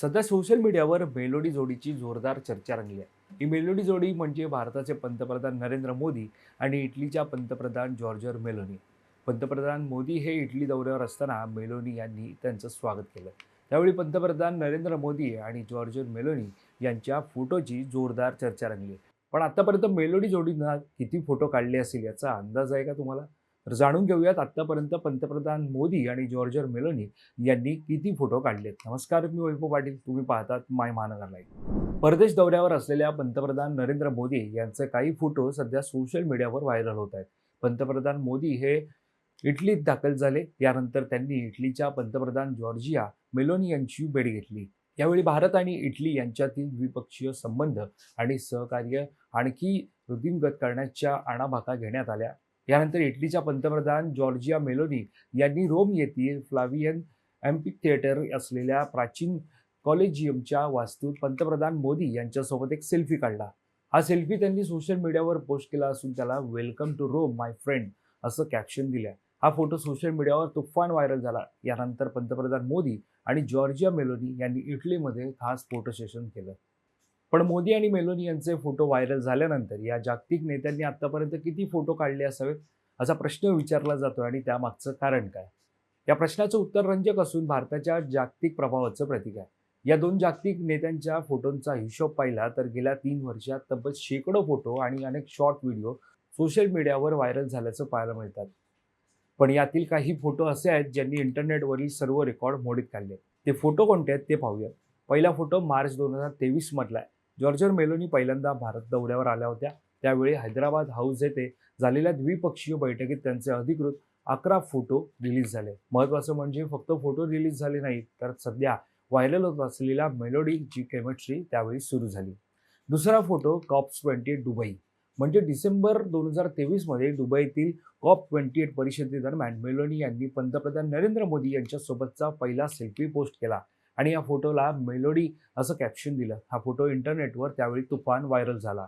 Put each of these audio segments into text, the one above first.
सध्या सोशल मीडियावर मेलोडी जोडीची जोरदार चर्चा रंगली आहे. ही मेलोडी जोडी म्हणजे भारताचे पंतप्रधान नरेंद्र मोदी आणि इटलीच्या पंतप्रधान जॉर्जर मेलोनी. पंतप्रधान मोदी हे इटली दौऱ्यावर असताना मेलोनी यांनी त्यांचं स्वागत केलं. त्यावेळी पंतप्रधान नरेंद्र मोदी आणि जॉर्जर मेलोनी यांच्या फोटोची जोरदार चर्चा रंगली. पण आतापर्यंत मेलोडी जोडीनं किती फोटो काढले असतील याचा अंदाज आहे का तुम्हाला? तर जाणून घेऊयात आतापर्यंत पंतप्रधान मोदी आणि जॉर्जर मेलोनी यांनी किती फोटो काढलेत. नमस्कार, मी वैभव पाटील. तुम्ही पाहतात माय महानगर लाईव्ह. परदेश दौऱ्यावर असलेल्या पंतप्रधान नरेंद्र मोदी यांचे काही फोटो सध्या सोशल मीडियावर व्हायरल होत आहेत. पंतप्रधान मोदी हे इटलीत दाखल झाले. यानंतर त्यांनी इटलीच्या पंतप्रधान जॉर्जिया मेलोनी यांची भेट घेतली. यावेळी भारत आणि इटली यांच्यातील द्विपक्षीय संबंध आणि सहकार्य आणखी वृद्धिंगत करण्याच्या आणाभाका घेण्यात आल्या. यानंतर इटलीच्या पंतप्रधान जॉर्जिया मेलोनी यांनी रोम येथील फ्लावियन थिएटर असलेल्या प्राचीन कॉलेजियमच्या वास्तूत पंतप्रधान मोदी यांच्यासोबत एक सेल्फी काढला. हा सेल्फी त्यांनी सोशल मीडियावर पोस्ट केला असून त्याला welcome to Rome my friend असं कॅप्शन दिलं. हा फोटो सोशल मीडियावर तुफान व्हायरल झाला. यानंतर पंतप्रधान मोदी आणि जॉर्जिया मेलोनी यांनी इटलीमध्ये खास फोटो सेशन केलं. पण मोदी आणि मेलोनी यांचे फोटो व्हायरल झाल्यानंतर या जागतिक नेत्यांनी आतापर्यंत किती फोटो काढले असावेत असा प्रश्न विचारला जातो आणि त्यामागचं कारण काय? या प्रश्नाचं उत्तर रंजक असून भारताच्या जागतिक प्रभावाचं प्रतीक आहे. या दोन जागतिक नेत्यांच्या फोटोंचा हिशोब पाहिला तर गेल्या 3 वर्षात तब्बल शेकडो फोटो आणि अनेक शॉर्ट व्हिडिओ सोशल मीडियावर व्हायरल झाल्याचं पाहायला मिळतात. पण यातील काही फोटो असे आहेत ज्यांनी इंटरनेटवरील सर्व रेकॉर्ड मोडीत काढले. ते फोटो कोणते आहेत ते पाहूया. पहिला फोटो मार्च 2023 मधला आहे. जॉर्जर मेलोनी पहिल्यांदा भारत दौऱ्यावर आल्या होत्या. त्यावेळी हैदराबाद हाऊस येथे झालेल्या द्विपक्षीय बैठकीत त्यांचे अधिकृत 11 फोटो रिलीज झाले. महत्त्वाचं म्हणजे फक्त फोटो रिलीज झाले नाहीत तर सध्या व्हायरल होत असलेल्या मेलोडीची केमिस्ट्री त्यावेळी सुरू झाली. दुसरा फोटो COP28 दुबई म्हणजे डिसेंबर 2023 मध्ये दुबईतील COP28 परिषदेदरम्यान मेलोनी यांनी पंतप्रधान नरेंद्र मोदी यांच्यासोबतचा पहिला सेल्फी पोस्ट केला आणि या फोटोला मेलोडी असं कॅप्शन दिलं. हा फोटो इंटरनेटवर त्यावेळी तुफान व्हायरल झाला.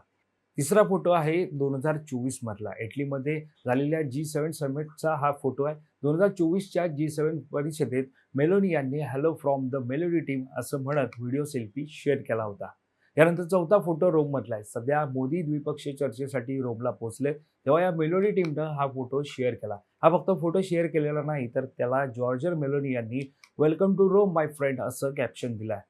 तिसरा फोटो आहे 2024 मधला. इटलीमध्ये झालेल्या G7 समिटचा हा फोटो आहे. 2024च्या G7 परिषदेत मेलोनी यांनी hello from the melody team असं म्हणत व्हिडिओ सेल्फी शेअर केला होता. यानंतर चौथा फोटो रोममधला आहे. सध्या मोदी द्विपक्षीय चर्चेसाठी रोमला पोहोचले तेव्हा या मेलोडी टीमनं हा फोटो शेअर केला. हा फक्त फोटो शेअर केलेला नाही तर त्याला जॉर्जर मेलोनी यांनी welcome to Rome my friend असं कॅप्शन दिलं आहे.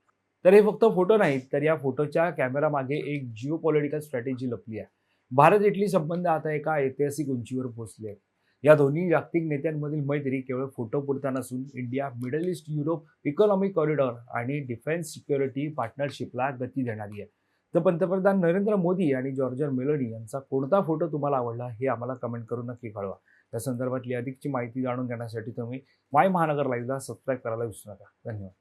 तर हे फक्त फोटो नाहीत तर या फोटोच्या कॅमेरा मागे एक जिओपॉलिटिकल स्ट्रॅटेजी लपली आहे. भारत इटली संबंध आता एका ऐतिहासिक उंचीवर पोहोचले आहेत. या दोन्ही जागतिक नेत्यांमधील मैत्री केवळ फोटोपुरता नसून India middle east Europe economic corridor आणि डिफेन्स सिक्युरिटी पार्टनरशिपला गती देणारी आहे. तर पंतप्रधान नरेंद्र मोदी आणि जॉर्जर मेलोनी यांचा कोणता फोटो तुम्हाला आवडला हे आम्हाला कमेंट करून नक्की कळवा. या संदर्भातली अधिकची माहिती जाणून घेण्यासाठी तुम्ही माय महानगर लाईव्हला सबस्क्राईब करायला विसरू नका. धन्यवाद.